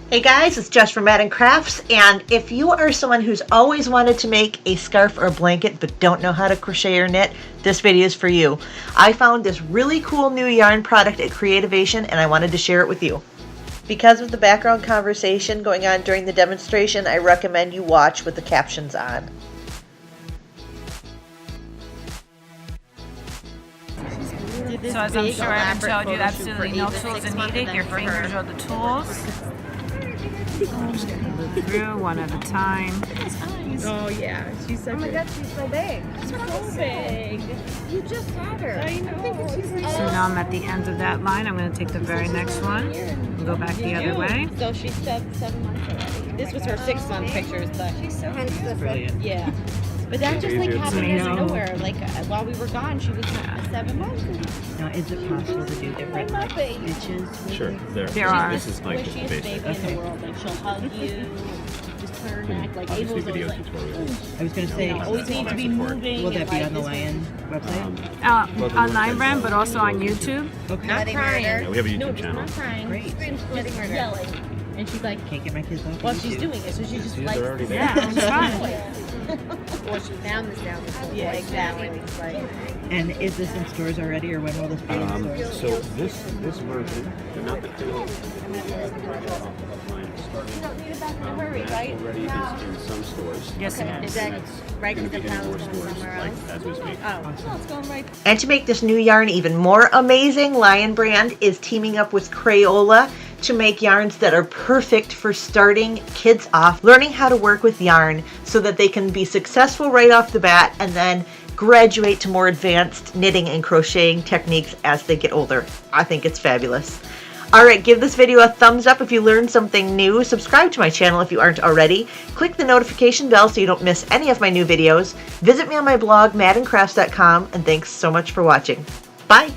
Hey guys, it's Jess from Madden Crafts, and if you are someone who's always wanted to make a scarf or a blanket but don't know how to crochet or knit, this video is for you. I found this really cool new yarn product at Creativation and I wanted to share it with you. Because of the background conversation going on during the demonstration, I recommend you watch with the captions on. So as I'm sure I haven't showed you, absolutely no tools are needed. Your fingers are the tools. Just gonna move through one at a time. Oh yeah, she's such. Oh my God, she's so big. She's so big. You just had her. I know. So now I'm at the end of that line. I'm going to take the very next one and go back the other way. So she's 7 months already. This was her 6-month pictures, but she's so Brilliant. Yeah. But that just like happened out of nowhere. Like while we were gone, she was 7 months. Now, is it possible to do different stitches? Sure, There are. This is like the Squishiest basic. baby in the world. Like she'll hug you, just turn her neck. Like Obviously, Abel's always video like, tutorials. I was going to say, always need to be moving. will and, that be like, on the this Lion website? On Linebrand, but also on YouTube. Okay. Not crying. Yeah, we have a No, YouTube just channel. not crying. Great. Just yelling. And she's like, Can't get my kids off while of she's YouTube. doing it, so she just See, likes they're already there. Yeah, it's fun. Well, she found this down the hall. Yeah, exactly. Like, And is this in stores already, or when will this be in stores? So this version, they're not the two. hurry, right? Already is in some stores. Yes, it Is is. that right? Going Because to the be hitting pound's more going stores somewhere like else? as we speak. Oh, it's going right. And to make this new yarn even more amazing, Lion Brand is teaming up with Crayola to make yarns that are perfect for starting kids off learning how to work with yarn so that they can be successful right off the bat and then graduate to more advanced knitting and crocheting techniques as they get older. I think it's fabulous. Alright, give this video a thumbs up if you learned something new. Subscribe to my channel if you aren't already. Click the notification bell so you don't miss any of my new videos. Visit me on my blog, maddencrafts.com, and thanks so much for watching. Bye!